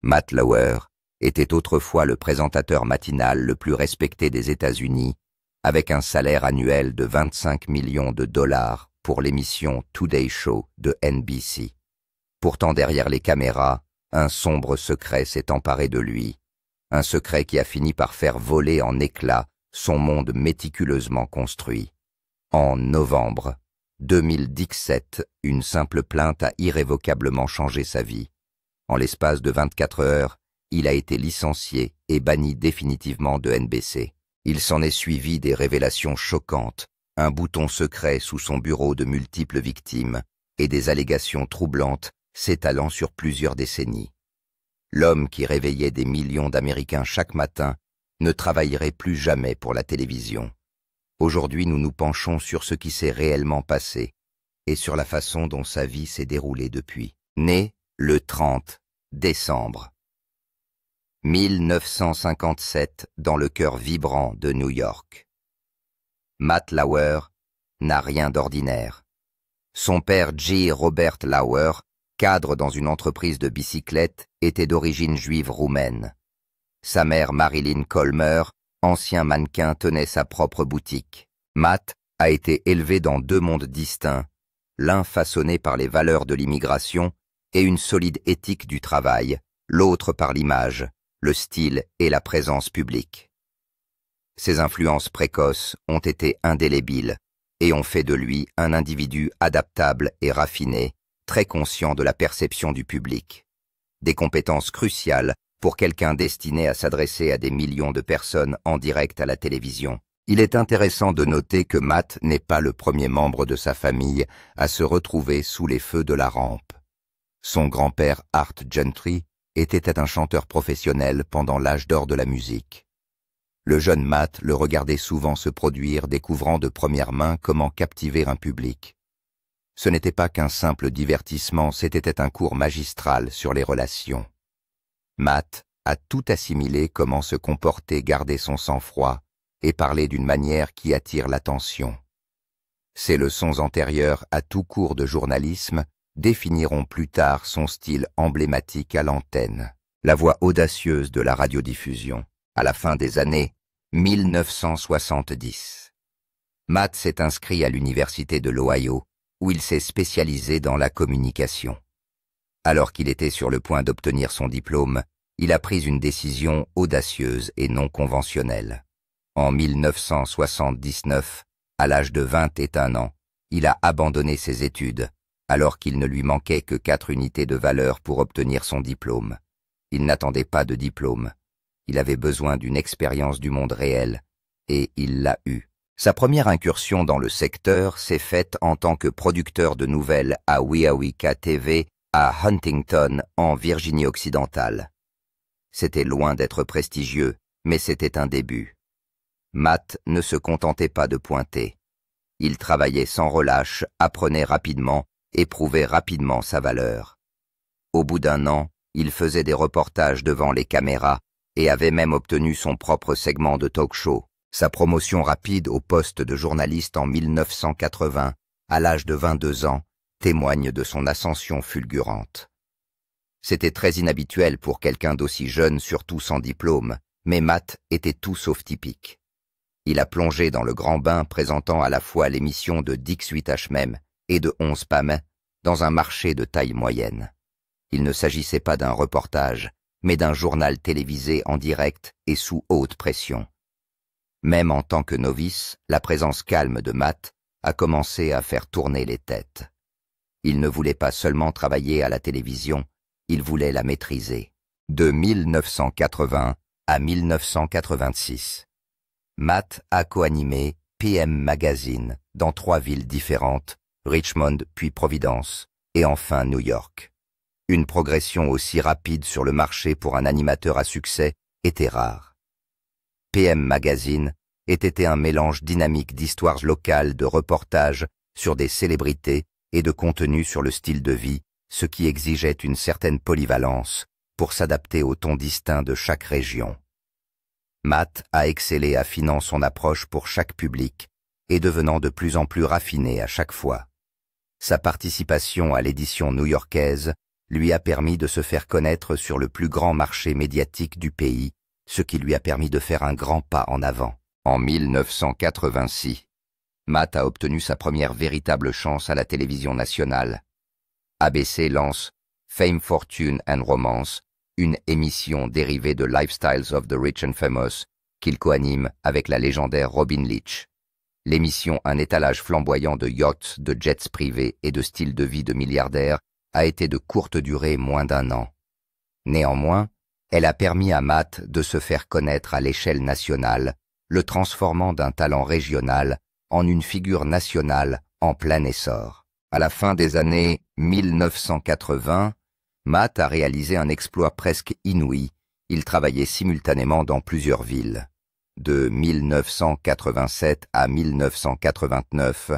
Matt Lauer était autrefois le présentateur matinal le plus respecté des États-Unis, avec un salaire annuel de 25 millions de dollars pour l'émission Today Show de NBC. Pourtant, derrière les caméras, un sombre secret s'est emparé de lui, un secret qui a fini par faire voler en éclats son monde méticuleusement construit. En novembre 2017, une simple plainte a irrévocablement changé sa vie. En l'espace de 24 heures, il a été licencié et banni définitivement de NBC. Il s'en est suivi des révélations choquantes, un bouton secret sous son bureau de multiples victimes et des allégations troublantes s'étalant sur plusieurs décennies. L'homme qui réveillait des millions d'Américains chaque matin ne travaillerait plus jamais pour la télévision. Aujourd'hui, nous nous penchons sur ce qui s'est réellement passé et sur la façon dont sa vie s'est déroulée depuis. Né le 30 décembre 1957 dans le cœur vibrant de New York. Matt Lauer n'a rien d'ordinaire. Son père J. Robert Lauer, cadre dans une entreprise de bicyclettes, était d'origine juive roumaine. Sa mère Marilyn Colmer, ancien mannequin, tenait sa propre boutique. Matt a été élevé dans deux mondes distincts, l'un façonné par les valeurs de l'immigration et une solide éthique du travail, l'autre par l'image, le style et la présence publique. Ses influences précoces ont été indélébiles et ont fait de lui un individu adaptable et raffiné, très conscient de la perception du public. Des compétences cruciales pour quelqu'un destiné à s'adresser à des millions de personnes en direct à la télévision. Il est intéressant de noter que Matt n'est pas le premier membre de sa famille à se retrouver sous les feux de la rampe. Son grand-père Art Gentry était un chanteur professionnel pendant l'âge d'or de la musique. Le jeune Matt le regardait souvent se produire, découvrant de première main comment captiver un public. Ce n'était pas qu'un simple divertissement, c'était un cours magistral sur les relations. Matt a tout assimilé, comment se comporter, garder son sang-froid et parler d'une manière qui attire l'attention. Ces leçons antérieures à tout cours de journalisme définiront plus tard son style emblématique à l'antenne, la voix audacieuse de la radiodiffusion, à la fin des années 1970. Matt s'est inscrit à l'université de l'Ohio, où il s'est spécialisé dans la communication. Alors qu'il était sur le point d'obtenir son diplôme, il a pris une décision audacieuse et non conventionnelle. En 1979, à l'âge de 21 ans, il a abandonné ses études, alors qu'il ne lui manquait que 4 unités de valeur pour obtenir son diplôme. Il n'attendait pas de diplôme. Il avait besoin d'une expérience du monde réel, et il l'a eue. Sa première incursion dans le secteur s'est faite en tant que producteur de nouvelles à Weehawken TV à Huntington, en Virginie-Occidentale. C'était loin d'être prestigieux, mais c'était un début. Matt ne se contentait pas de pointer. Il travaillait sans relâche, apprenait rapidement, et prouvait rapidement sa valeur. Au bout d'un an, il faisait des reportages devant les caméras et avait même obtenu son propre segment de talk-show. Sa promotion rapide au poste de journaliste en 1980, à l'âge de 22 ans, témoigne de son ascension fulgurante. C'était très inhabituel pour quelqu'un d'aussi jeune, surtout sans diplôme, mais Matt était tout sauf typique. Il a plongé dans le grand bain présentant à la fois l'émission de Dick HMM et de 11 Pam, dans un marché de taille moyenne. Il ne s'agissait pas d'un reportage, mais d'un journal télévisé en direct et sous haute pression. Même en tant que novice, la présence calme de Matt a commencé à faire tourner les têtes. Il ne voulait pas seulement travailler à la télévision, il voulait la maîtriser. De 1980 à 1986, Matt a co-animé PM Magazine dans 3 villes différentes, Richmond puis Providence, et enfin New York. Une progression aussi rapide sur le marché pour un animateur à succès était rare. PM Magazine était un mélange dynamique d'histoires locales, de reportages sur des célébrités et de contenus sur le style de vie, ce qui exigeait une certaine polyvalence pour s'adapter au ton distinct de chaque région. Matt a excellé affinant son approche pour chaque public et devenant de plus en plus raffiné à chaque fois. Sa participation à l'édition new-yorkaise lui a permis de se faire connaître sur le plus grand marché médiatique du pays, ce qui lui a permis de faire un grand pas en avant. En 1986, Matt a obtenu sa première véritable chance à la télévision nationale. ABC lance Fame, Fortune and Romance, une émission dérivée de Lifestyles of the Rich and Famous, qu'il coanime avec la légendaire Robin Leach. L'émission, un étalage flamboyant de yachts, de jets privés et de styles de vie de milliardaires, a été de courte durée, moins d'1 an. Néanmoins, elle a permis à Matt de se faire connaître à l'échelle nationale, le transformant d'un talent régional en une figure nationale en plein essor. À la fin des années 1980, Matt a réalisé un exploit presque inouï. Il travaillait simultanément dans plusieurs villes. De 1987 à 1989,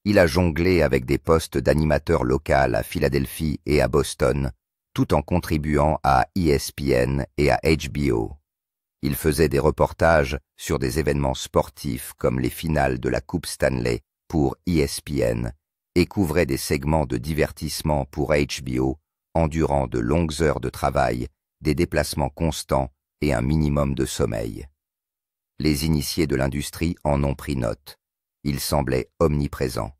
il a jonglé avec des postes d'animateur local à Philadelphie et à Boston, tout en contribuant à ESPN et à HBO. Il faisait des reportages sur des événements sportifs comme les finales de la Coupe Stanley pour ESPN et couvrait des segments de divertissement pour HBO, endurant de longues heures de travail, des déplacements constants et un minimum de sommeil. Les initiés de l'industrie en ont pris note. Il semblait omniprésent.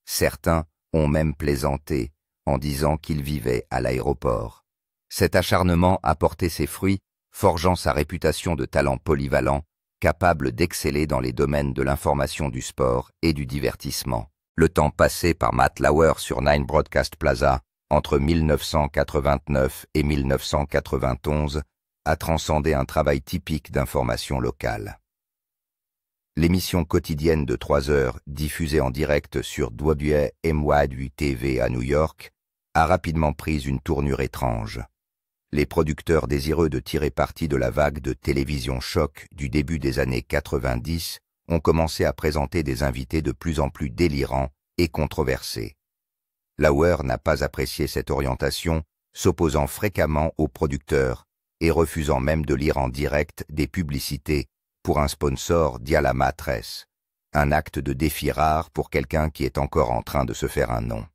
Certains ont même plaisanté en disant qu'il vivait à l'aéroport. Cet acharnement a porté ses fruits, forgeant sa réputation de talent polyvalent, capable d'exceller dans les domaines de l'information du sport et du divertissement. Le temps passé par Matt Lauer sur Nine Broadcast Plaza entre 1989 et 1991 a transcendé un travail typique d'information locale. L'émission quotidienne de 3 heures, diffusée en direct sur WNYU-TV à New York, a rapidement pris une tournure étrange. Les producteurs désireux de tirer parti de la vague de télévision choc du début des années 90 ont commencé à présenter des invités de plus en plus délirants et controversés. Lauer n'a pas apprécié cette orientation, s'opposant fréquemment aux producteurs et refusant même de lire en direct des publicités pour un sponsor d'Yala Matresse, un acte de défi rare pour quelqu'un qui est encore en train de se faire un nom.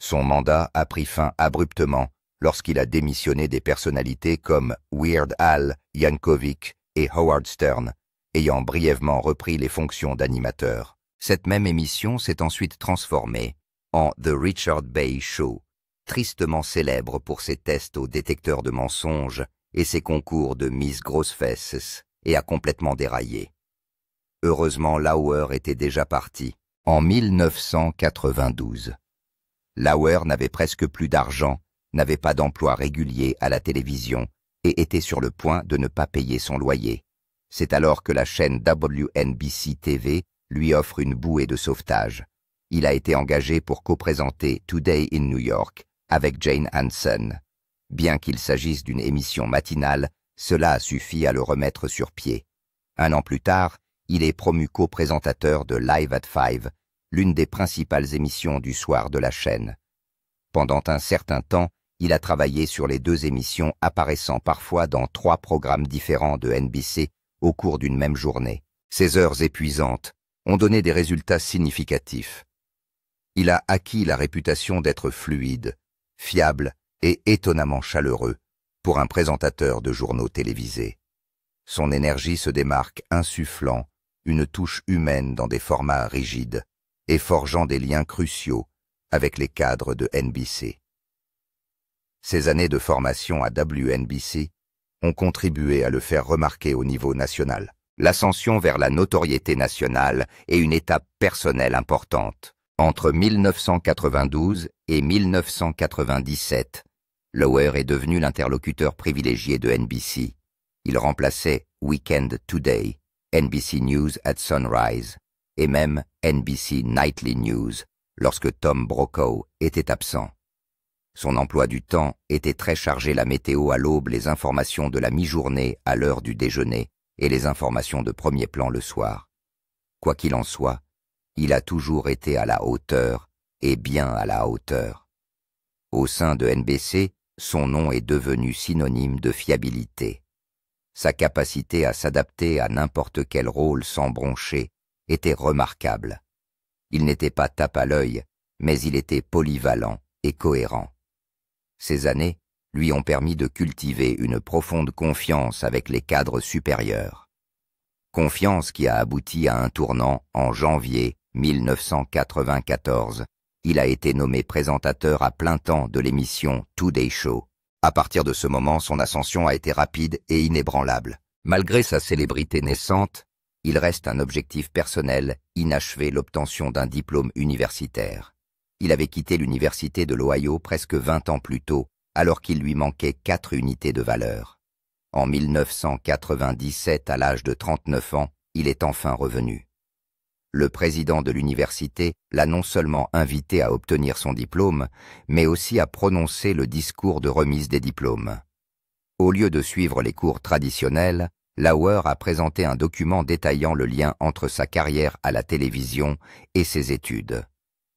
Son mandat a pris fin abruptement lorsqu'il a démissionné des personnalités comme Weird Al Yankovic et Howard Stern, ayant brièvement repris les fonctions d'animateur. Cette même émission s'est ensuite transformée en The Richard Bay Show, tristement célèbre pour ses tests au détecteur de mensonges et ses concours de Miss Grossfesses, et a complètement déraillé. Heureusement, Lauer était déjà parti. En 1992, Lauer n'avait presque plus d'argent, n'avait pas d'emploi régulier à la télévision et était sur le point de ne pas payer son loyer. C'est alors que la chaîne WNBC TV lui offre une bouée de sauvetage. Il a été engagé pour co-présenter Today in New York avec Jane Hansen. Bien qu'il s'agisse d'une émission matinale, cela a suffi à le remettre sur pied. 1 an plus tard, il est promu co-présentateur de Live at 5, l'une des principales émissions du soir de la chaîne. Pendant un certain temps, il a travaillé sur les 2 émissions, apparaissant parfois dans 3 programmes différents de NBC au cours d'une même journée. Ces heures épuisantes ont donné des résultats significatifs. Il a acquis la réputation d'être fluide, fiable et étonnamment chaleureux pour un présentateur de journaux télévisés. Son énergie se démarque insufflant une touche humaine dans des formats rigides et forgeant des liens cruciaux avec les cadres de NBC. Ces années de formation à WNBC ont contribué à le faire remarquer au niveau national. L'ascension vers la notoriété nationale est une étape personnelle importante. Entre 1992 et 1997, Lauer est devenu l'interlocuteur privilégié de NBC. Il remplaçait Weekend Today, NBC News at Sunrise et même NBC Nightly News lorsque Tom Brokaw était absent. Son emploi du temps était très chargé, la météo à l'aube, les informations de la mi-journée à l'heure du déjeuner et les informations de premier plan le soir. Quoi qu'il en soit, il a toujours été à la hauteur et bien à la hauteur. Au sein de NBC, son nom est devenu synonyme de fiabilité. Sa capacité à s'adapter à n'importe quel rôle sans broncher était remarquable. Il n'était pas tape à l'œil, mais il était polyvalent et cohérent. Ces années lui ont permis de cultiver une profonde confiance avec les cadres supérieurs. Confiance qui a abouti à un tournant en janvier 1994. Il a été nommé présentateur à plein temps de l'émission Today Show. À partir de ce moment, son ascension a été rapide et inébranlable. Malgré sa célébrité naissante, il reste un objectif personnel inachevé, l'obtention d'un diplôme universitaire. Il avait quitté l'université de l'Ohio presque 20 ans plus tôt, alors qu'il lui manquait 4 unités de valeur. En 1997, à l'âge de 39 ans, il est enfin revenu. Le président de l'université l'a non seulement invité à obtenir son diplôme, mais aussi à prononcer le discours de remise des diplômes. Au lieu de suivre les cours traditionnels, Lauer a présenté un document détaillant le lien entre sa carrière à la télévision et ses études.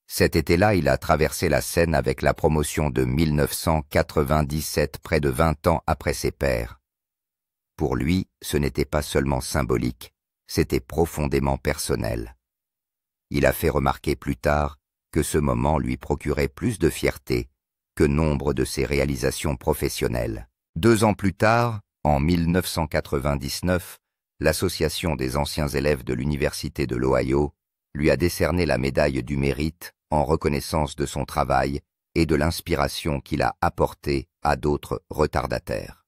Cet été-là, il a traversé la scène avec la promotion de 1997, près de 20 ans après ses pairs. Pour lui, ce n'était pas seulement symbolique, c'était profondément personnel. Il a fait remarquer plus tard que ce moment lui procurait plus de fierté que nombre de ses réalisations professionnelles. 2 ans plus tard, en 1999, l'Association des anciens élèves de l'Université de l'Ohio lui a décerné la médaille du mérite en reconnaissance de son travail et de l'inspiration qu'il a apportée à d'autres retardataires.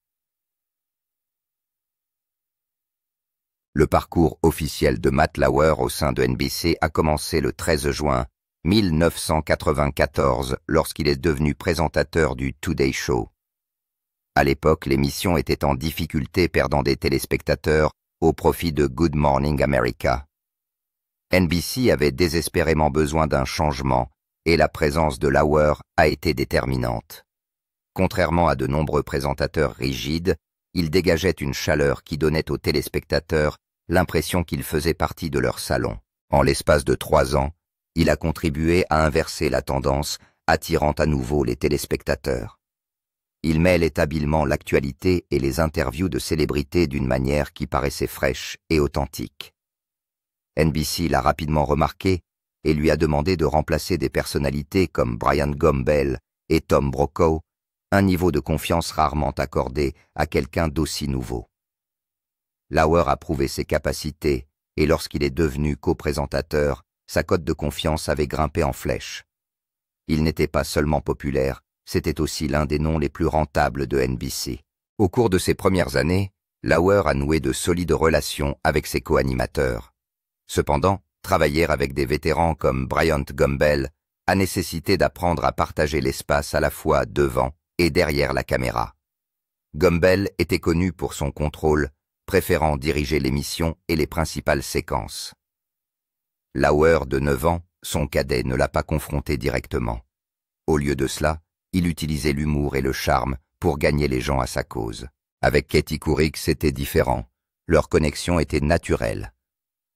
Le parcours officiel de Matt Lauer au sein de NBC a commencé le 13 juin 1994 lorsqu'il est devenu présentateur du Today Show. À l'époque, l'émission était en difficulté, perdant des téléspectateurs au profit de Good Morning America. NBC avait désespérément besoin d'un changement et la présence de Lauer a été déterminante. Contrairement à de nombreux présentateurs rigides, il dégageait une chaleur qui donnait aux téléspectateurs l'impression qu'il faisait partie de leur salon. En l'espace de 3 ans, il a contribué à inverser la tendance, attirant à nouveau les téléspectateurs. Il mêle habilement l'actualité et les interviews de célébrités d'une manière qui paraissait fraîche et authentique. NBC l'a rapidement remarqué et lui a demandé de remplacer des personnalités comme Bryant Gumbel et Tom Brokaw, un niveau de confiance rarement accordé à quelqu'un d'aussi nouveau. Lauer a prouvé ses capacités et lorsqu'il est devenu co-présentateur, sa cote de confiance avait grimpé en flèche. Il n'était pas seulement populaire, c'était aussi l'un des noms les plus rentables de NBC. Au cours de ses premières années, Lauer a noué de solides relations avec ses co-animateurs. Cependant, travailler avec des vétérans comme Bryant Gumbel a nécessité d'apprendre à partager l'espace à la fois devant et derrière la caméra. Gumbel était connu pour son contrôle, préférant diriger l'émission et les principales séquences. Lauer, de 9 ans, son cadet, ne l'a pas confronté directement. Au lieu de cela, il utilisait l'humour et le charme pour gagner les gens à sa cause. Avec Katie Couric, c'était différent. Leur connexion était naturelle.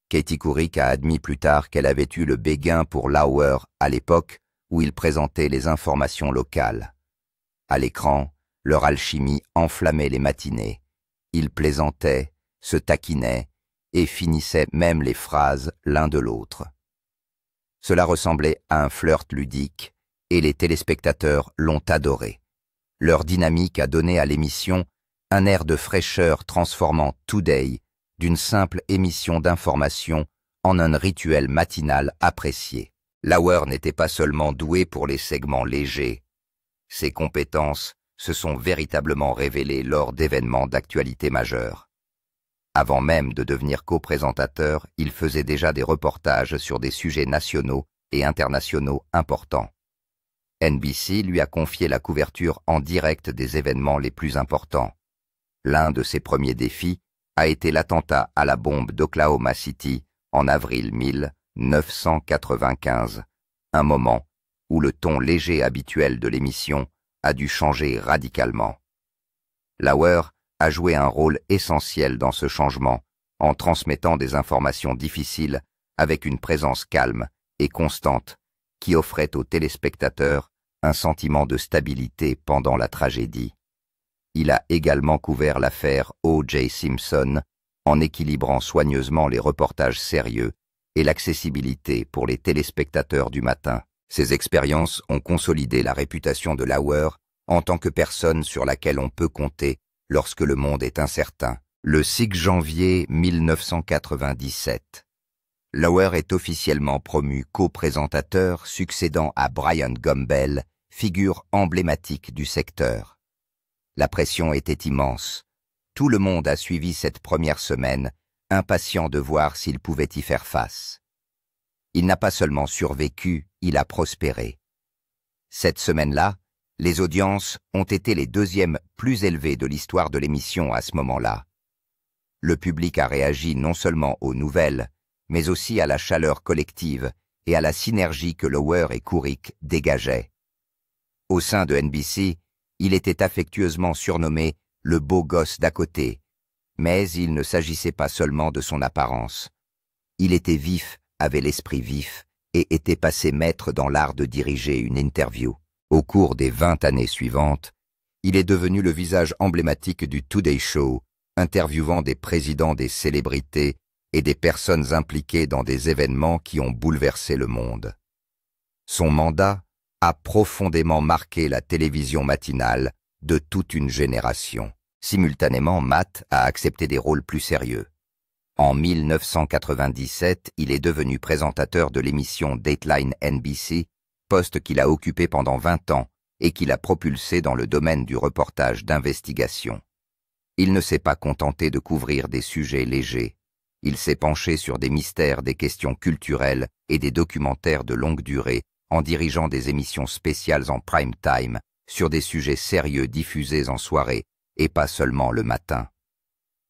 Katie Couric a admis plus tard qu'elle avait eu le béguin pour Lauer à l'époque où il présentait les informations locales. À l'écran, leur alchimie enflammait les matinées. Ils plaisantaient, se taquinaient et finissaient même les phrases l'un de l'autre. Cela ressemblait à un flirt ludique et les téléspectateurs l'ont adoré. Leur dynamique a donné à l'émission un air de fraîcheur transformant Today d'une simple émission d'information en un rituel matinal apprécié. Lauer n'était pas seulement doué pour les segments légers. Ses compétences se sont véritablement révélées lors d'événements d'actualité majeure. Avant même de devenir co-présentateur, il faisait déjà des reportages sur des sujets nationaux et internationaux importants. NBC lui a confié la couverture en direct des événements les plus importants. L'un de ses premiers défis a été l'attentat à la bombe d'Oklahoma City en avril 1995, un moment où le ton léger habituel de l'émission a dû changer radicalement. Lauer a joué un rôle essentiel dans ce changement en transmettant des informations difficiles avec une présence calme et constante qui offrait aux téléspectateurs un sentiment de stabilité pendant la tragédie. Il a également couvert l'affaire O.J. Simpson en équilibrant soigneusement les reportages sérieux et l'accessibilité pour les téléspectateurs du matin. Ces expériences ont consolidé la réputation de Lauer en tant que personne sur laquelle on peut compter lorsque le monde est incertain. Le 6 janvier 1997. Lauer est officiellement promu co-présentateur, succédant à Bryant Gumbel, figure emblématique du secteur. La pression était immense. Tout le monde a suivi cette première semaine, impatient de voir s'il pouvait y faire face. Il n'a pas seulement survécu, il a prospéré. Cette semaine-là, les audiences ont été les deuxièmes plus élevées de l'histoire de l'émission à ce moment-là. Le public a réagi non seulement aux nouvelles, mais aussi à la chaleur collective et à la synergie que Lauer et Couric dégageaient. Au sein de NBC, il était affectueusement surnommé « le beau gosse d'à côté », mais il ne s'agissait pas seulement de son apparence. Il était vif, avait l'esprit vif, et était passé maître dans l'art de diriger une interview. Au cours des 20 années suivantes, il est devenu le visage emblématique du Today Show, interviewant des présidents des célébrités et des personnes impliquées dans des événements qui ont bouleversé le monde. Son mandat a profondément marqué la télévision matinale de toute une génération. Simultanément, Matt a accepté des rôles plus sérieux. En 1997, il est devenu présentateur de l'émission Dateline NBC, poste qu'il a occupé pendant 20 ans et qu'il a propulsé dans le domaine du reportage d'investigation. Il ne s'est pas contenté de couvrir des sujets légers. Il s'est penché sur des mystères, des questions culturelles et des documentaires de longue durée en dirigeant des émissions spéciales en prime time sur des sujets sérieux diffusés en soirée et pas seulement le matin.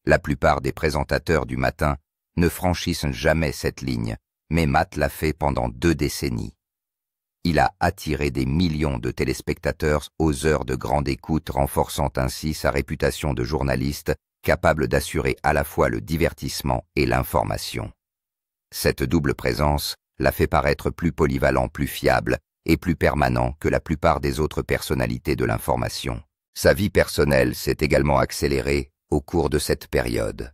La plupart des présentateurs du matin ne franchissent jamais cette ligne, mais Matt l'a fait pendant 2 décennies. Il a attiré des millions de téléspectateurs aux heures de grande écoute, renforçant ainsi sa réputation de journaliste capable d'assurer à la fois le divertissement et l'information. Cette double présence l'a fait paraître plus polyvalent, plus fiable et plus permanent que la plupart des autres personnalités de l'information. Sa vie personnelle s'est également accélérée au cours de cette période.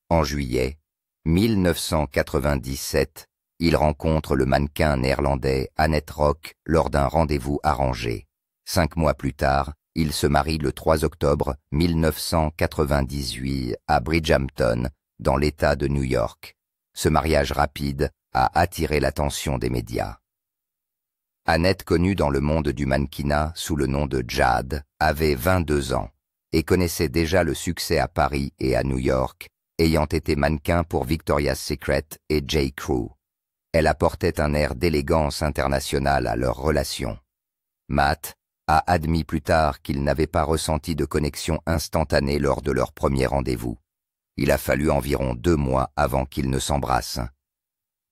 En juillet 1997, il rencontre le mannequin néerlandais Annette Rock lors d'un rendez-vous arrangé. 5 mois plus tard, il se marie le 3 octobre 1998 à Bridgehampton, dans l'État de New York. Ce mariage rapide a attiré l'attention des médias. Annette, connue dans le monde du mannequinat sous le nom de Jade, avait 22 ans et connaissait déjà le succès à Paris et à New York, ayant été mannequin pour Victoria's Secret et J. Crew. Elle apportait un air d'élégance internationale à leur relation. Matt a admis plus tard qu'il n'avait pas ressenti de connexion instantanée lors de leur premier rendez-vous. Il a fallu environ 2 mois avant qu'ils ne s'embrassent.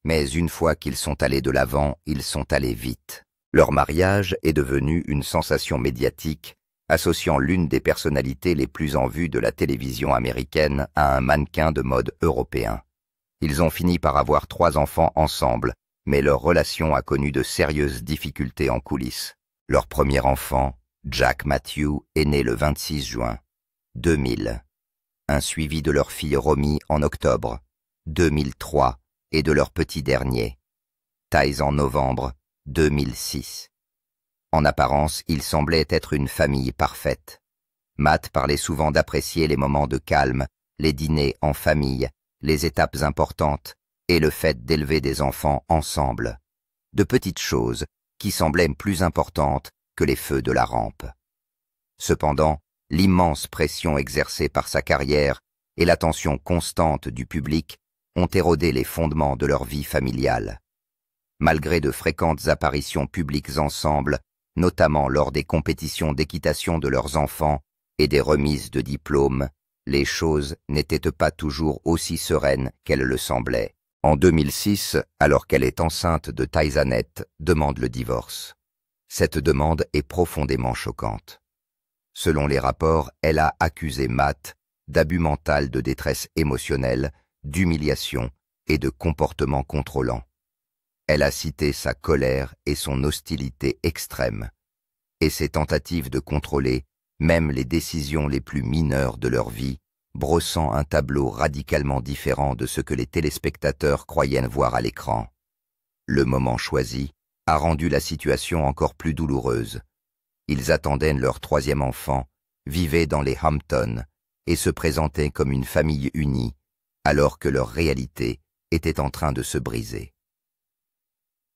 Mais une fois qu'ils sont allés de l'avant, ils sont allés vite. Leur mariage est devenu une sensation médiatique, associant l'une des personnalités les plus en vue de la télévision américaine à un mannequin de mode européen. Ils ont fini par avoir 3 enfants ensemble, mais leur relation a connu de sérieuses difficultés en coulisses. Leur premier enfant, Jack Matthew, est né le 26 juin 2000, un suivi de leur fille Romy en octobre 2003 et de leur petit dernier, Tyze, en novembre 2006. En apparence, ils semblaient être une famille parfaite. Matt parlait souvent d'apprécier les moments de calme, les dîners en famille, les étapes importantes et le fait d'élever des enfants ensemble. De petites choses qui semblaient plus importantes que les feux de la rampe. Cependant, l'immense pression exercée par sa carrière et l'attention constante du public ont érodé les fondements de leur vie familiale. Malgré de fréquentes apparitions publiques ensemble, notamment lors des compétitions d'équitation de leurs enfants et des remises de diplômes, les choses n'étaient pas toujours aussi sereines qu'elles le semblaient. En 2006, alors qu'elle est enceinte de Tyze, Annette demande le divorce. Cette demande est profondément choquante. Selon les rapports, elle a accusé Matt d'abus mental, de détresse émotionnelle, d'humiliation et de comportement contrôlant. Elle a cité sa colère et son hostilité extrême, et ses tentatives de contrôler même les décisions les plus mineures de leur vie, brossant un tableau radicalement différent de ce que les téléspectateurs croyaient voir à l'écran. Le moment choisi a rendu la situation encore plus douloureuse. Ils attendaient leur troisième enfant, vivaient dans les Hamptons et se présentaient comme une famille unie, alors que leur réalité était en train de se briser.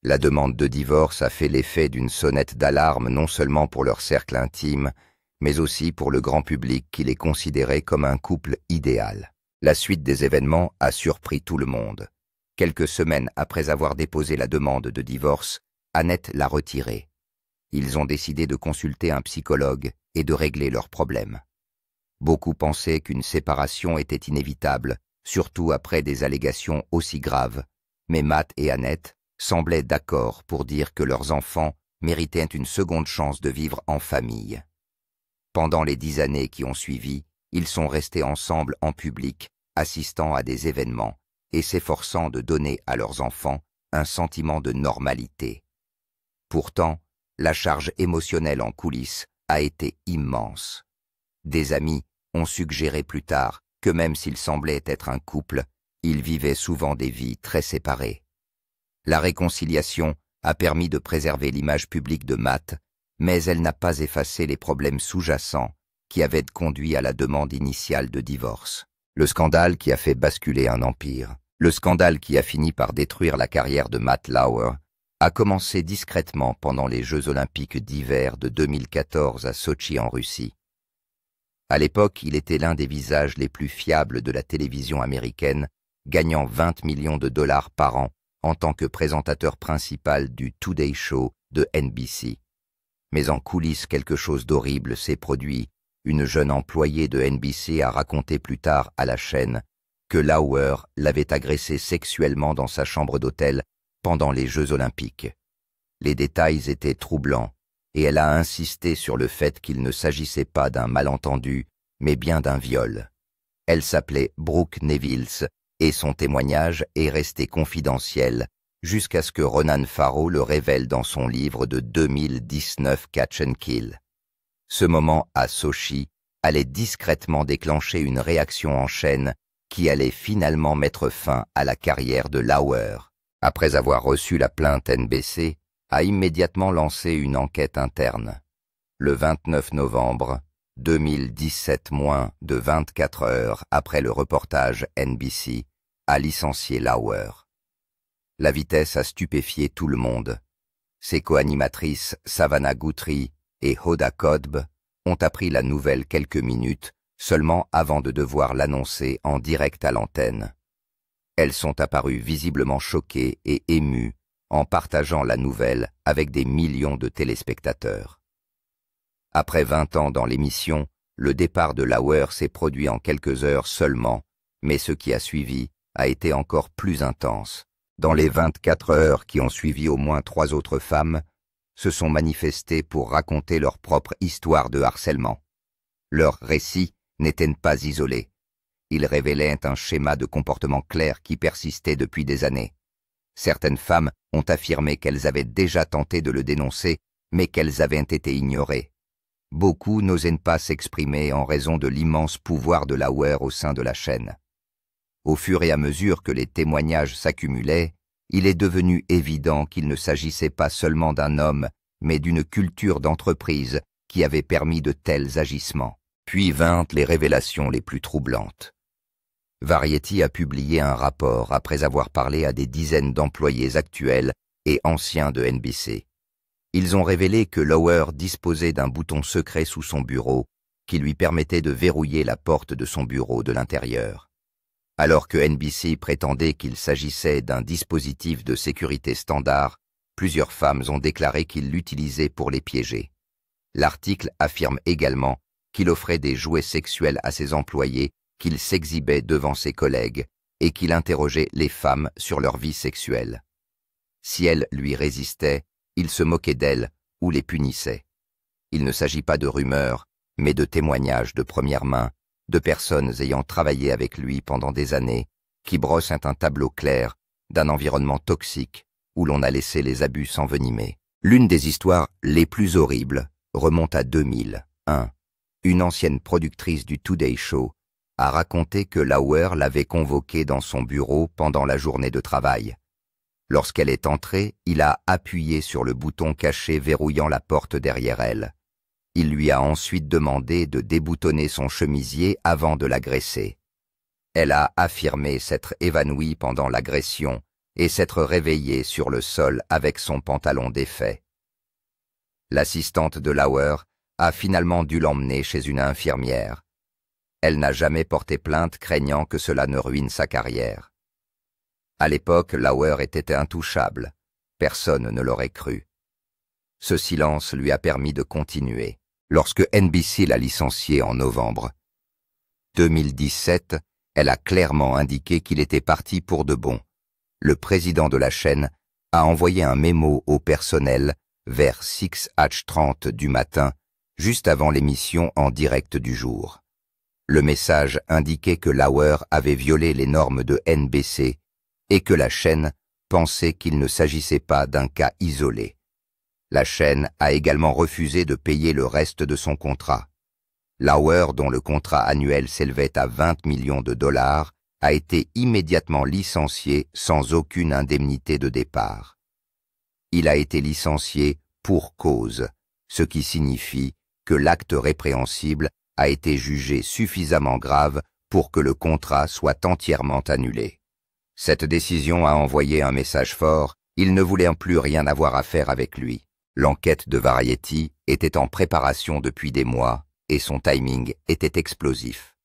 La demande de divorce a fait l'effet d'une sonnette d'alarme non seulement pour leur cercle intime, mais aussi pour le grand public qui les considérait comme un couple idéal. La suite des événements a surpris tout le monde. Quelques semaines après avoir déposé la demande de divorce, Annette l'a retirée. Ils ont décidé de consulter un psychologue et de régler leurs problèmes. Beaucoup pensaient qu'une séparation était inévitable, surtout après des allégations aussi graves, mais Matt et Annette semblaient d'accord pour dire que leurs enfants méritaient une seconde chance de vivre en famille. Pendant les 10 années qui ont suivi, ils sont restés ensemble en public, assistant à des événements et s'efforçant de donner à leurs enfants un sentiment de normalité. Pourtant, la charge émotionnelle en coulisses a été immense. Des amis ont suggéré plus tard que même s'ils semblaient être un couple, ils vivaient souvent des vies très séparées. La réconciliation a permis de préserver l'image publique de Matt, mais elle n'a pas effacé les problèmes sous-jacents qui avaient conduit à la demande initiale de divorce. Le scandale qui a fait basculer un empire, le scandale qui a fini par détruire la carrière de Matt Lauer, a commencé discrètement pendant les Jeux olympiques d'hiver de 2014 à Sotchi en Russie. À l'époque, il était l'un des visages les plus fiables de la télévision américaine, gagnant 20 millions de dollars par an en tant que présentateur principal du Today Show de NBC. Mais en coulisses, quelque chose d'horrible s'est produit. Une jeune employée de NBC a raconté plus tard à la chaîne que Lauer l'avait agressée sexuellement dans sa chambre d'hôtel pendant les Jeux olympiques. Les détails étaient troublants et elle a insisté sur le fait qu'il ne s'agissait pas d'un malentendu, mais bien d'un viol. Elle s'appelait Brooke Nevils et son témoignage est resté confidentiel jusqu'à ce que Ronan Farrow le révèle dans son livre de 2019 Catch and Kill. Ce moment à Sochi allait discrètement déclencher une réaction en chaîne qui allait finalement mettre fin à la carrière de Lauer. Après avoir reçu la plainte, NBC a immédiatement lancé une enquête interne. Le 29 novembre 2017, moins de 24 heures après le reportage, NBC a licencié Lauer. La vitesse a stupéfié tout le monde. Ses co-animatrices Savannah Guthrie et Hoda Kotb ont appris la nouvelle quelques minutes seulement avant de devoir l'annoncer en direct à l'antenne. Elles sont apparues visiblement choquées et émues en partageant la nouvelle avec des millions de téléspectateurs. Après 20 ans dans l'émission, le départ de Lauer s'est produit en quelques heures seulement, mais ce qui a suivi a été encore plus intense. Dans les 24 heures qui ont suivi, au moins 3 autres femmes se sont manifestées pour raconter leur propre histoire de harcèlement. Leurs récits n'étaient pas isolés. Ils révélaient un schéma de comportement clair qui persistait depuis des années. Certaines femmes ont affirmé qu'elles avaient déjà tenté de le dénoncer, mais qu'elles avaient été ignorées. Beaucoup n'osaient pas s'exprimer en raison de l'immense pouvoir de Lauer au sein de la chaîne. Au fur et à mesure que les témoignages s'accumulaient, il est devenu évident qu'il ne s'agissait pas seulement d'un homme, mais d'une culture d'entreprise qui avait permis de tels agissements. Puis vinrent les révélations les plus troublantes. Variety a publié un rapport après avoir parlé à des dizaines d'employés actuels et anciens de NBC. Ils ont révélé que Lauer disposait d'un bouton secret sous son bureau qui lui permettait de verrouiller la porte de son bureau de l'intérieur. Alors que NBC prétendait qu'il s'agissait d'un dispositif de sécurité standard, plusieurs femmes ont déclaré qu'il l'utilisait pour les piéger. L'article affirme également qu'il offrait des jouets sexuels à ses employés, qu'il s'exhibait devant ses collègues et qu'il interrogeait les femmes sur leur vie sexuelle. Si elles lui résistaient, il se moquait d'elles ou les punissait. Il ne s'agit pas de rumeurs, mais de témoignages de première main, de personnes ayant travaillé avec lui pendant des années, qui brossent un tableau clair d'un environnement toxique où l'on a laissé les abus s'envenimer. L'une des histoires les plus horribles remonte à 2001. Une ancienne productrice du Today Show a raconté que Lauer l'avait convoquée dans son bureau pendant la journée de travail. Lorsqu'elle est entrée, il a appuyé sur le bouton caché verrouillant la porte derrière elle. Il lui a ensuite demandé de déboutonner son chemisier avant de l'agresser. Elle a affirmé s'être évanouie pendant l'agression et s'être réveillée sur le sol avec son pantalon défait. L'assistante de Lauer a finalement dû l'emmener chez une infirmière. Elle n'a jamais porté plainte craignant que cela ne ruine sa carrière. À l'époque, Lauer était intouchable. Personne ne l'aurait cru. Ce silence lui a permis de continuer. Lorsque NBC l'a licencié en novembre 2017, elle a clairement indiqué qu'il était parti pour de bon. Le président de la chaîne a envoyé un mémo au personnel vers 6h30 du matin, juste avant l'émission en direct du jour. Le message indiquait que Lauer avait violé les normes de NBC et que la chaîne pensait qu'il ne s'agissait pas d'un cas isolé. La chaîne a également refusé de payer le reste de son contrat. Lauer, dont le contrat annuel s'élevait à 20 millions de dollars, a été immédiatement licencié sans aucune indemnité de départ. Il a été licencié pour cause, ce qui signifie que l'acte répréhensible a été jugé suffisamment grave pour que le contrat soit entièrement annulé. Cette décision a envoyé un message fort, il ne voulait plus rien avoir à faire avec lui. L'enquête de Variety était en préparation depuis des mois et son timing était explosif.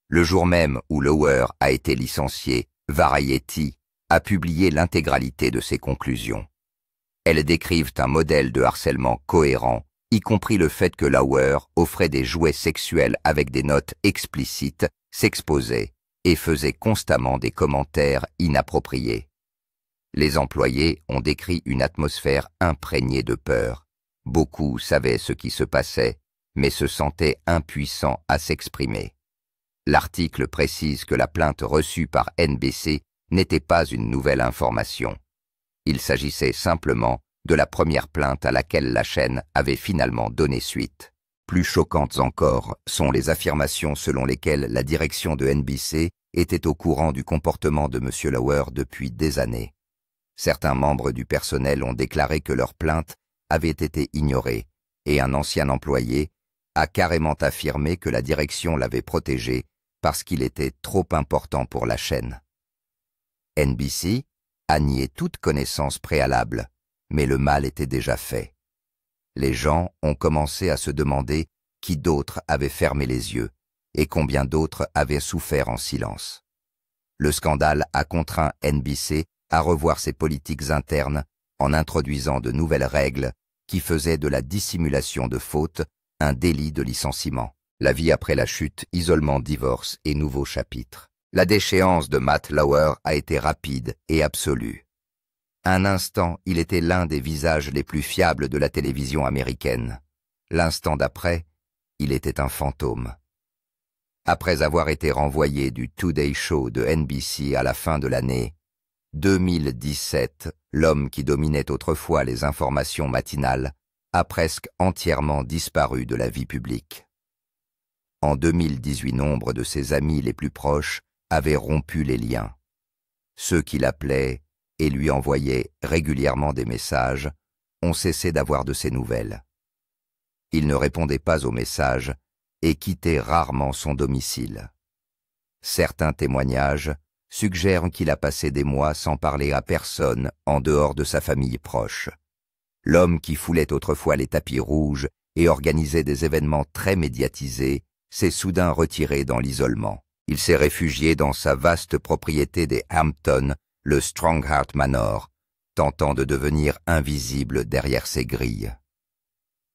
Le jour même où Lauer a été licencié, Variety a publié l'intégralité de ses conclusions. Elles décrivent un modèle de harcèlement cohérent, y compris le fait que Lauer offrait des jouets sexuels avec des notes explicites, s'exposait et faisait constamment des commentaires inappropriés. Les employés ont décrit une atmosphère imprégnée de peur. Beaucoup savaient ce qui se passait, mais se sentaient impuissants à s'exprimer. L'article précise que la plainte reçue par NBC n'était pas une nouvelle information. Il s'agissait simplement de la première plainte à laquelle la chaîne avait finalement donné suite. Plus choquantes encore sont les affirmations selon lesquelles la direction de NBC était au courant du comportement de M. Lauer depuis des années. Certains membres du personnel ont déclaré que leur plainte avait été ignorée, et un ancien employé a carrément affirmé que la direction l'avait protégé parce qu'il était trop important pour la chaîne. NBC a nié toute connaissance préalable, mais le mal était déjà fait. Les gens ont commencé à se demander qui d'autres avaient fermé les yeux et combien d'autres avaient souffert en silence. Le scandale a contraint NBC à revoir ses politiques internes en introduisant de nouvelles règles qui faisaient de la dissimulation de faute un délit de licenciement. La vie après la chute, isolement, divorce et nouveau chapitre. La déchéance de Matt Lauer a été rapide et absolue. Un instant, il était l'un des visages les plus fiables de la télévision américaine. L'instant d'après, il était un fantôme. Après avoir été renvoyé du Today Show de NBC à la fin de l'année 2017, l'homme qui dominait autrefois les informations matinales a presque entièrement disparu de la vie publique. En 2018, nombre de ses amis les plus proches avaient rompu les liens. Ceux qui l'appelaient et lui envoyaient régulièrement des messages ont cessé d'avoir de ses nouvelles. Il ne répondait pas aux messages et quittait rarement son domicile. Certains témoignages suggèrent qu'il a passé des mois sans parler à personne en dehors de sa famille proche. L'homme qui foulait autrefois les tapis rouges et organisait des événements très médiatisés s'est soudain retiré dans l'isolement. Il s'est réfugié dans sa vaste propriété des Hamptons, le Strongheart Manor, tentant de devenir invisible derrière ses grilles.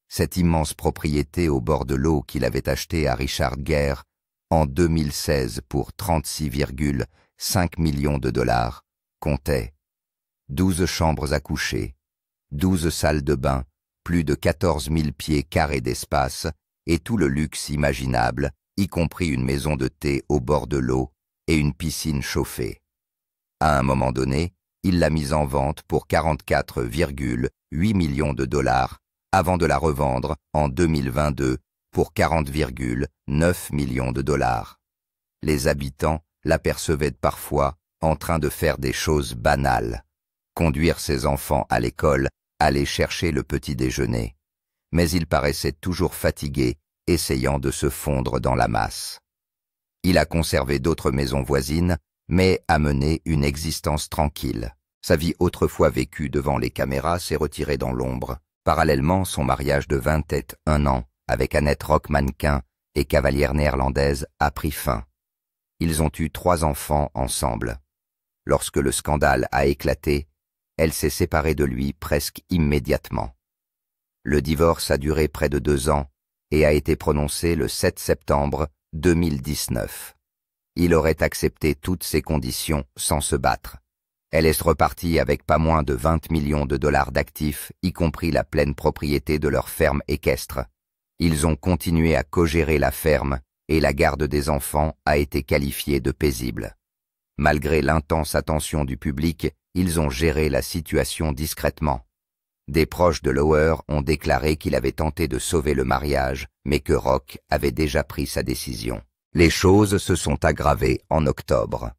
Cette immense propriété au bord de l'eau qu'il avait achetée à Richard Gere en 2016 pour 36,5 millions de dollars comptait 12 chambres à coucher, 12 salles de bain, plus de 14 000 pieds carrés d'espace et tout le luxe imaginable, y compris une maison de thé au bord de l'eau et une piscine chauffée. À un moment donné, il l'a mise en vente pour 44,8 millions de dollars avant de la revendre en 2022 pour 40,9 millions de dollars. Les habitants l'apercevaient parfois en train de faire des choses banales, conduire ses enfants à l'école, aller chercher le petit déjeuner. mais il paraissait toujours fatigué, essayant de se fondre dans la masse. Il a conservé d'autres maisons voisines, mais a mené une existence tranquille. Sa vie autrefois vécue devant les caméras s'est retirée dans l'ombre. Parallèlement, son mariage de 21 ans avec Annette Rock mannequin et cavalière néerlandaise a pris fin. Ils ont eu 3 enfants ensemble. Lorsque le scandale a éclaté, elle s'est séparée de lui presque immédiatement. Le divorce a duré près de 2 ans et a été prononcé le 7 septembre 2019. Il aurait accepté toutes ces conditions sans se battre. Elle est repartie avec pas moins de 20 millions de dollars d'actifs, y compris la pleine propriété de leur ferme équestre. Ils ont continué à co-gérer la ferme et la garde des enfants a été qualifiée de paisible. Malgré l'intense attention du public, ils ont géré la situation discrètement. Des proches de Lauer ont déclaré qu'il avait tenté de sauver le mariage, mais que Rock avait déjà pris sa décision. Les choses se sont aggravées en octobre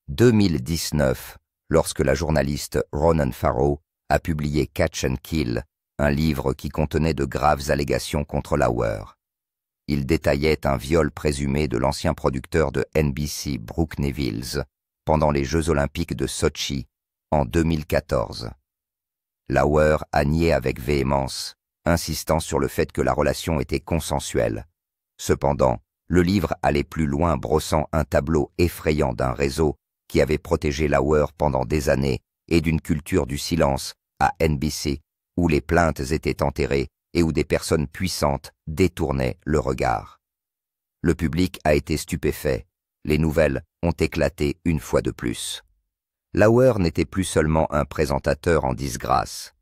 2019, lorsque la journaliste Ronan Farrow a publié Catch and Kill, un livre qui contenait de graves allégations contre Lauer. Il détaillait un viol présumé de l'ancien producteur de NBC Brooke Nevils pendant les Jeux olympiques de Sotchi en 2014. Lauer a nié avec véhémence, insistant sur le fait que la relation était consensuelle. Cependant, le livre allait plus loin, brossant un tableau effrayant d'un réseau qui avait protégé Lauer pendant des années et d'une culture du silence à NBC où les plaintes étaient enterrées et où des personnes puissantes détournaient le regard. Le public a été stupéfait. Les nouvelles ont éclaté une fois de plus. Lauer n'était plus seulement un présentateur en disgrâce.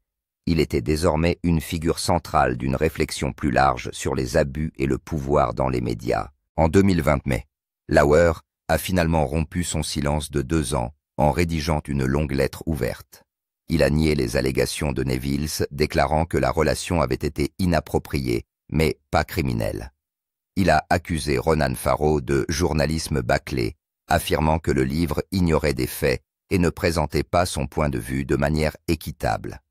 Il était désormais une figure centrale d'une réflexion plus large sur les abus et le pouvoir dans les médias. En 2020 mai, Lauer a finalement rompu son silence de 2 ans en rédigeant une longue lettre ouverte. Il a nié les allégations de Nevils, déclarant que la relation avait été inappropriée, mais pas criminelle. Il a accusé Ronan Farrow de journalisme bâclé, affirmant que le livre ignorait des faits et ne présentait pas son point de vue de manière équitable.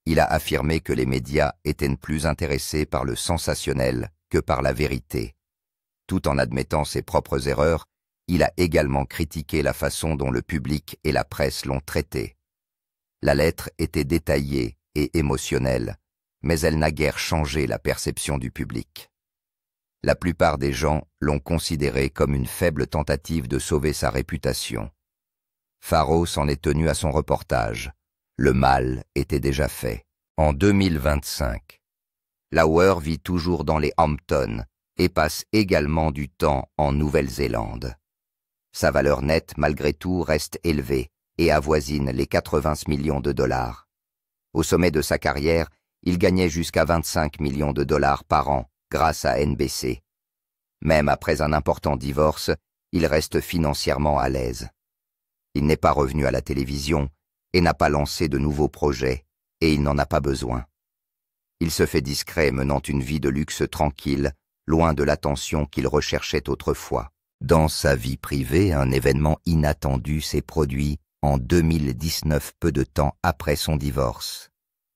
Il a affirmé que les médias étaient plus intéressés par le sensationnel que par la vérité. Tout en admettant ses propres erreurs, il a également critiqué la façon dont le public et la presse l'ont traité. La lettre était détaillée et émotionnelle, mais elle n'a guère changé la perception du public. La plupart des gens l'ont considéré comme une faible tentative de sauver sa réputation. Farrow s'en est tenu à son reportage. Le mal était déjà fait. En 2025, Lauer vit toujours dans les Hamptons et passe également du temps en Nouvelle-Zélande. Sa valeur nette, malgré tout, reste élevée et avoisine les 80 millions de dollars. Au sommet de sa carrière, il gagnait jusqu'à 25 millions de dollars par an grâce à NBC. Même après un important divorce, il reste financièrement à l'aise. Il n'est pas revenu à la télévision et n'a pas lancé de nouveaux projets, et il n'en a pas besoin. Il se fait discret, menant une vie de luxe tranquille, loin de l'attention qu'il recherchait autrefois. Dans sa vie privée, un événement inattendu s'est produit en 2019, peu de temps après son divorce.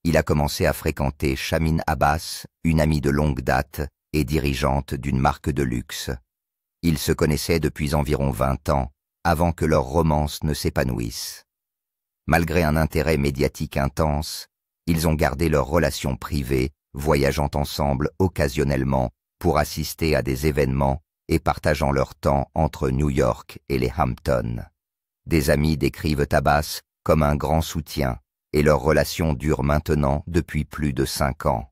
Il a commencé à fréquenter Shamin Abbas, une amie de longue date et dirigeante d'une marque de luxe. Ils se connaissaient depuis environ 20 ans, avant que leur romance ne s'épanouisse. Malgré un intérêt médiatique intense, ils ont gardé leur relation privée, voyageant ensemble occasionnellement pour assister à des événements et partageant leur temps entre New York et les Hamptons. Des amis décrivent Abbas comme un grand soutien, et leur relation dure maintenant depuis plus de 5 ans.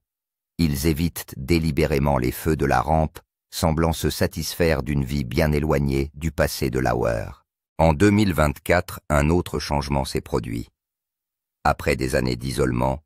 Ils évitent délibérément les feux de la rampe, semblant se satisfaire d'une vie bien éloignée du passé de Lauer. En 2024, un autre changement s'est produit. Après des années d'isolement,